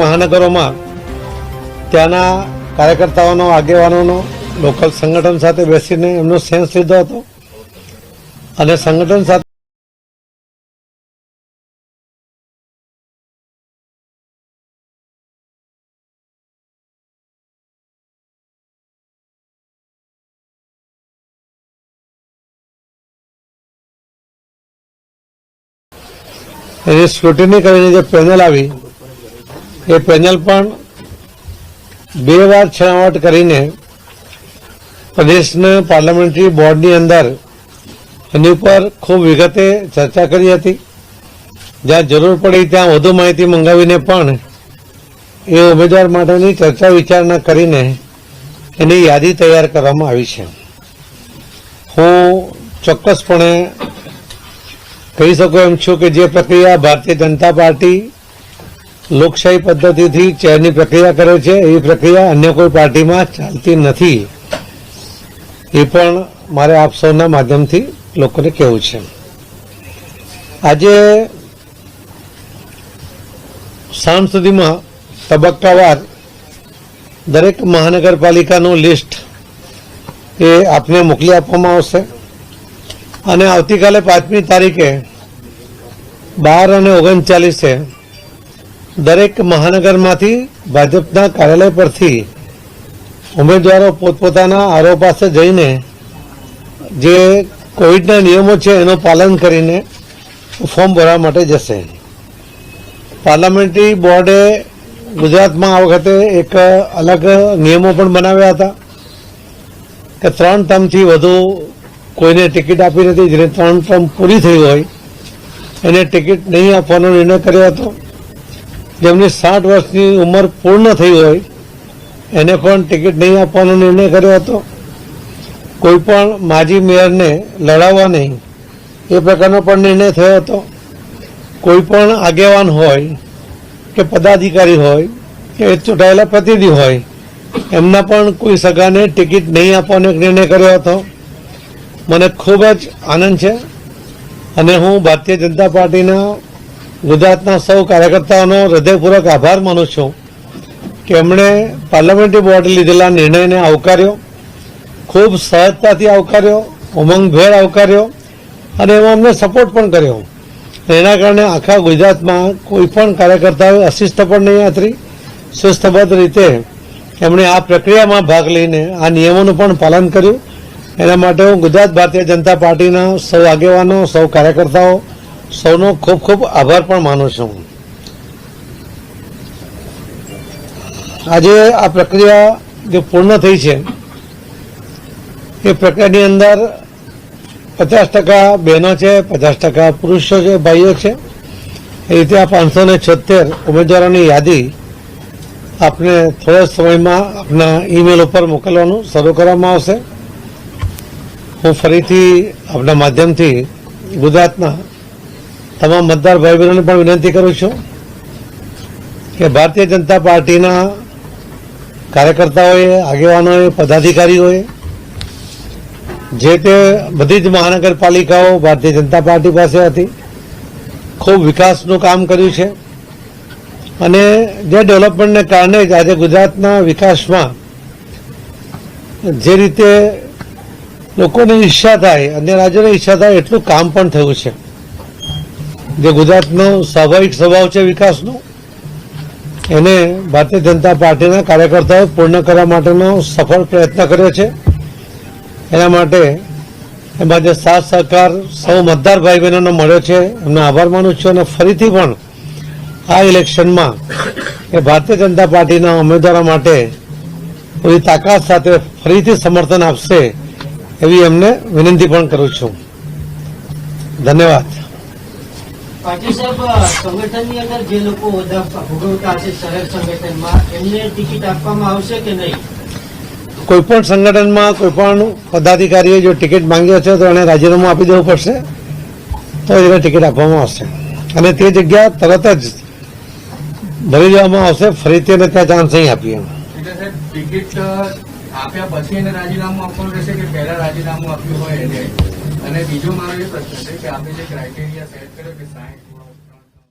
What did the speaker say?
મહાનગરોમાં ત્યાંના કાર્યકર્તાઓનો આગેવાનોનો લોકલ સંગઠન સાથે બેસીને એમનો સેન્સ લીધો હતો અને સંગઠન સાથે એની સ્ક્રુટિની કરીને જે પેનલ આવી એ પેનલ પણ 2 વાર છણાવટ કરીને પ્રદેશના પાર્લામેન્ટરી બોર્ડની અંદર એની ઉપર ખૂબ વિગતે ચર્ચા કરી હતી. જ્યાં જરૂર પડી ત્યાં વધુ માહિતી મંગાવીને પણ એ ઉમેદવાર માટેની ચર્ચા વિચારણા કરીને એની યાદી તૈયાર કરવામાં આવી છે. હું ચોક્કસપણે કહી શકું એમ છું કે જે પ્રક્રિયા ભારતીય જનતા પાર્ટી લોકશાહી પદ્ધતિથી ચેરની પ્રક્રિયા કરે છે એ પ્રક્રિયા અન્ય કોઈ પાર્ટીમાં ચાલતી નથી. એ પણ મારે આપ સૌના માધ્યમથી લોકોને કહેવું છે. આજે સાંજ સુધીમાં તબક્કાવાર દરેક મહાનગરપાલિકાનું લિસ્ટ એ આપને મોકલી આપવામાં આવશે અને આવતીકાલે 5મી તારીખે 12 અને 39 દરેક મહાનગરમાંથી ભાજપના કાર્યાલય પરથી ઉમેદવારો પોતપોતાના આરોપ પાસે જઈને જે કોવિડના નિયમો છે એનું પાલન કરીને ફોર્મ ભરવા માટે જશે. પાર્લામેન્ટરી બોર્ડે ગુજરાતમાં આ વખતે એક અલગ નિયમો પણ બનાવ્યા હતા કે 3 ટર્મથી વધુ કોઈને ટિકિટ આપી નથી. જેને 3 ટર્મ પૂરી થઈ હોય એને ટિકિટ નહીં આપવાનો નિર્ણય કર્યો હતો. જેમની 60 વર્ષની ઉંમર પૂર્ણ થઈ હોય એને પણ ટિકિટ નહીં આપવાનો નિર્ણય કર્યો હતો. કોઈ પણ માજી મેયરને લડાવવા નહીં એ પ્રકારનો પણ નિર્ણય થયો હતો. કોઈ પણ આગેવાન હોય કે પદાધિકારી હોય કે ચૂંટાયેલા પ્રતિનિધિ હોય એમના પણ કોઈ સગાને ટિકિટ નહીં આપવાનો એક નિર્ણય કર્યો હતો. મને ખૂબ જ આનંદ છે અને હું ભારતીય જનતા પાર્ટીના ગુજરાતના સૌ કાર્યકર્તાઓનો હૃદયપૂર્વક આભાર માનું છું કે એમણે પાર્લામેન્ટરી બોર્ડે લીધેલા નિર્ણયને આવકાર્યો, ખૂબ સહજતાથી આવકાર્યો, ઉમંગભેર આવકાર્યો અને એમાં અમને સપોર્ટ પણ કર્યો. એના કારણે આખા ગુજરાતમાં કોઈ પણ કાર્યકર્તાઓએ અશિસ્ત પણ નહીં આચરી. શિસ્તબદ્ધ રીતે એમણે આ પ્રક્રિયામાં ભાગ લઈને આ નિયમોનું પણ પાલન કર્યું. એના માટે હું ગુજરાત ભારતીય જનતા પાર્ટીના સૌ આગેવાનો, સૌ કાર્યકર્તાઓ સૌનો ખૂબ ખૂબ આભાર પણ માનું છું. આજે આ પ્રક્રિયા જે પૂર્ણ થઈ છે એ પ્રક્રિયાની અંદર 50% બહેનો છે, 50% પુરુષો છે, ભાઈઓ છે. એ રીતે આ 576 ઉમેદવારોની યાદી આપને થોડા સમયમાં આપના ઈમેલ ઉપર મોકલવાનું શરૂ કરવામાં આવશે. હું ફરીથી આપના માધ્યમથી ગુજરાતના તમામ મતદાર ભાઈ બહેનોને પણ વિનંતી કરું છું કે ભારતીય જનતા પાર્ટીના કાર્યકર્તાઓએ, આગેવાનોએ, પદાધિકારીઓએ જે તે બધી જ મહાનગરપાલિકાઓ ભારતીય જનતા પાર્ટી પાસે હતી, ખૂબ વિકાસનું કામ કર્યું છે અને જે ડેવલપમેન્ટને કારણે જ આજે ગુજરાતના વિકાસમાં જે રીતે લોકોને ઈચ્છા થાય, અન્ય રાજ્યોને ઈચ્છા થાય એટલું કામ પણ થયું છે. જે ગુજરાતનો સ્વાભાવિક સ્વભાવ છે વિકાસનો, એને ભારતીય જનતા પાર્ટીના કાર્યકર્તાઓએ પૂર્ણ કરવા માટેનો સફળ પ્રયત્ન કર્યો છે. એના માટે એમાં જે સાથ સહકાર સૌ મતદાર ભાઈ બહેનોનો મળ્યો છે એમનો આભાર માનું છું અને ફરીથી પણ આ ઇલેક્શનમાં એ ભારતીય જનતા પાર્ટીના ઉમેદવારો માટે પૂરી તાકાત સાથે ફરીથી સમર્થન આપશે એવી એમને વિનંતી પણ કરું છું. ધન્યવાદ. પાટીલ સાહેબ, સંગઠનની અંદર જે લોકો હોદ્દા ભોગવતા હશે શહેર સંગઠનમાં એમને ટિકિટ આપવામાં આવશે કે નહીં? કોઈપણ સંગઠનમાં કોઈપણ પદાધિકારીએ જો ટિકિટ માંગ્યો છે તો એને રાજીનામું આપી દેવું પડશે, તો એને ટિકિટ આપવામાં આવશે અને તે જગ્યા તરત જ ભરી દેવામાં આવશે. ફરીથી એને ત્યાં ચાન્સ નહીં આપીએ. ટિકિટ આપ્યા પછી એને રાજીનામું આપવાનું રહેશે કે પહેલા રાજીનામું આપ્યું હોય એને? અને બીજો મારો એ પ્રશ્ન છે કે આપણે જે ક્રાઇટેરિયા સેટ કર્યો કે 60